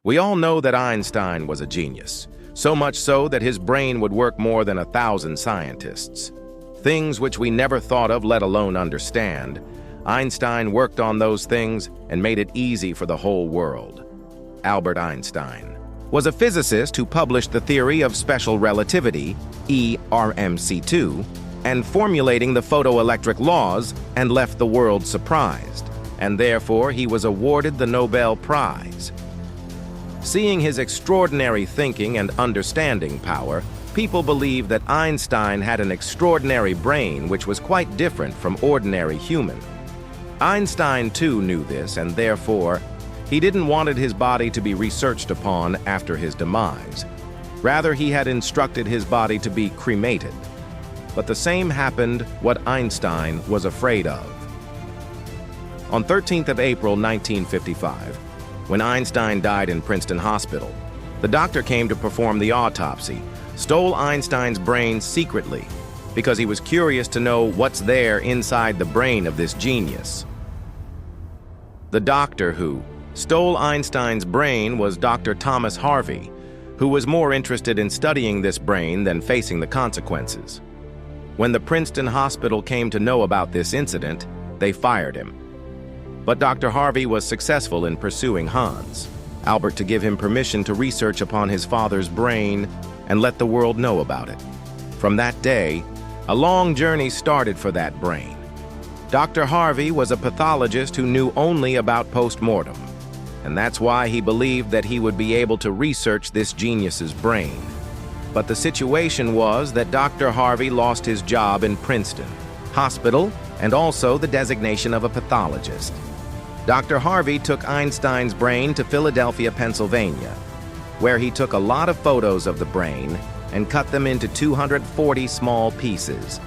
We all know that Einstein was a genius, so much so that his brain would work more than 1,000 scientists. Things which we never thought of, let alone understand. Einstein worked on those things and made it easy for the whole world. Albert Einstein was a physicist who published the theory of special relativity, ERMC2, and formulating the photoelectric laws, and left the world surprised, and therefore he was awarded the Nobel Prize. Seeing his extraordinary thinking and understanding power, people believe that Einstein had an extraordinary brain which was quite different from ordinary human. Einstein too knew this, and therefore he didn't want his body to be researched upon after his demise. Rather, he had instructed his body to be cremated. But the same happened what Einstein was afraid of. On 13th of April 1955, when Einstein died in Princeton Hospital, the doctor came to perform the autopsy, stole Einstein's brain secretly because he was curious to know what's there inside the brain of this genius. The doctor who stole Einstein's brain was Dr. Thomas Harvey, who was more interested in studying this brain than facing the consequences. When the Princeton Hospital came to know about this incident, they fired him. But Dr. Harvey was successful in pursuing Hans, Albert, to give him permission to research upon his father's brain and let the world know about it. From that day, a long journey started for that brain. Dr. Harvey was a pathologist who knew only about post-mortem, and that's why he believed that he would be able to research this genius's brain. But the situation was that Dr. Harvey lost his job in Princeton Hospital and also the designation of a pathologist. Dr. Harvey took Einstein's brain to Philadelphia, Pennsylvania, where he took a lot of photos of the brain and cut them into 240 small pieces.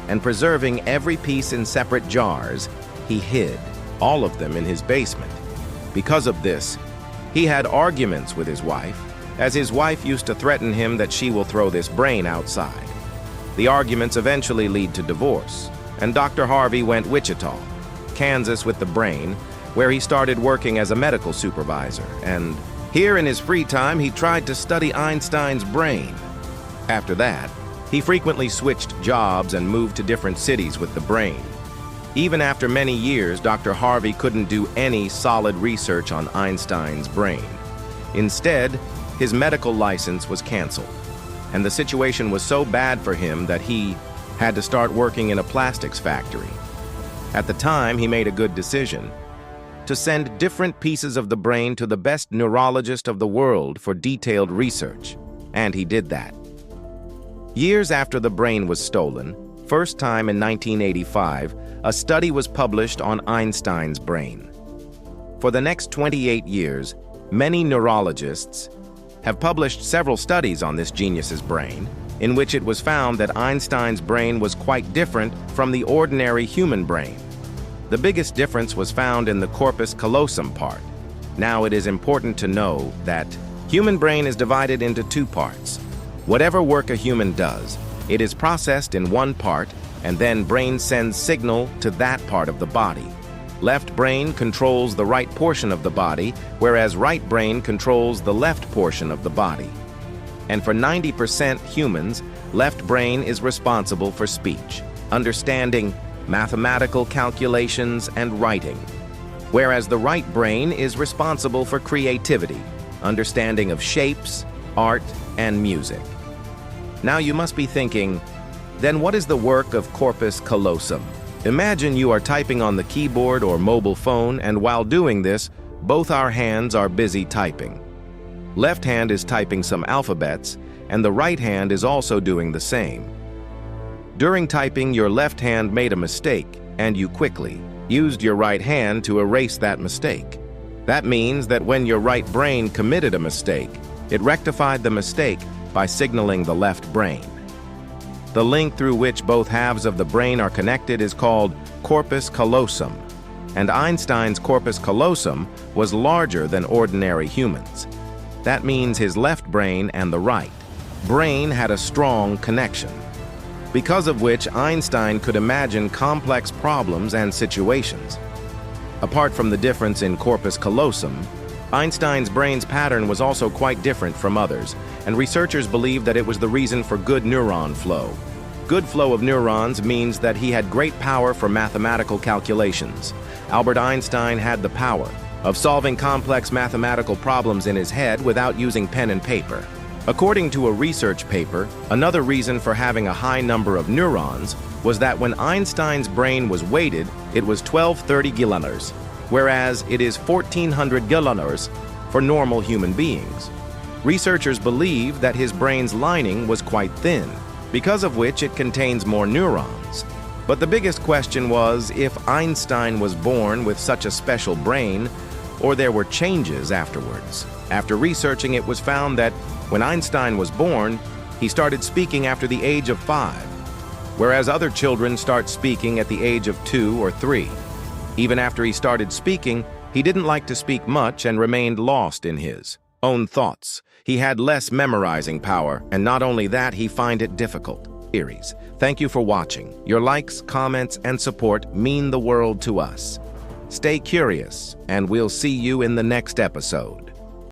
And preserving every piece in separate jars, he hid all of them in his basement. Because of this, he had arguments with his wife, as his wife used to threaten him that she will throw this brain outside. The arguments eventually lead to divorce, and Dr. Harvey went Wichita, Kansas with the brain, where he started working as a medical supervisor, and here in his free time he tried to study Einstein's brain. After that, he frequently switched jobs and moved to different cities with the brain. Even after many years, Dr. Harvey couldn't do any solid research on Einstein's brain. Instead, his medical license was canceled, and the situation was so bad for him that he had to start working in a plastics factory. At the time, he made a good decision to send different pieces of the brain to the best neurologist of the world for detailed research, and he did that. Years after the brain was stolen, first time in 1985, a study was published on Einstein's brain. For the next 28 years, many neurologists have published several studies on this genius's brain, in which it was found that Einstein's brain was quite different from the ordinary human brain. The biggest difference was found in the corpus callosum part. Now, it is important to know that human brain is divided into two parts. Whatever work a human does, it is processed in one part, and then brain sends signal to that part of the body. Left brain controls the right portion of the body, whereas right brain controls the left portion of the body. And for 90% humans, left brain is responsible for speech, understanding, mathematical calculations, and writing, whereas the right brain is responsible for creativity, understanding of shapes, art, and music. Now you must be thinking, then what is the work of corpus callosum? Imagine you are typing on the keyboard or mobile phone, and while doing this, both our hands are busy typing. Left hand is typing some alphabets, and the right hand is also doing the same. During typing, your left hand made a mistake, and you quickly used your right hand to erase that mistake. That means that when your right brain committed a mistake, it rectified the mistake by signaling the left brain. The link through which both halves of the brain are connected is called corpus callosum, and Einstein's corpus callosum was larger than ordinary humans. That means his left brain and the right brain had a strong connection, because of which Einstein could imagine complex problems and situations. Apart from the difference in corpus callosum, Einstein's brain's pattern was also quite different from others, and researchers believe that it was the reason for good neuron flow. Good flow of neurons means that he had great power for mathematical calculations. Albert Einstein had the power of solving complex mathematical problems in his head without using pen and paper. According to a research paper, another reason for having a high number of neurons was that when Einstein's brain was weighted, it was 1230 giloners, whereas it is 1400 giloners for normal human beings. Researchers believe that his brain's lining was quite thin, because of which it contains more neurons. But the biggest question was if Einstein was born with such a special brain, or there were changes afterwards. After researching, it was found that when Einstein was born, he started speaking after the age of 5, whereas other children start speaking at the age of 2 or 3. Even after he started speaking, he didn't like to speak much and remained lost in his own thoughts. He had less memorizing power, and not only that, he find it difficult. Thank you for watching. Your likes, comments, and support mean the world to us. Stay curious, and we'll see you in the next episode.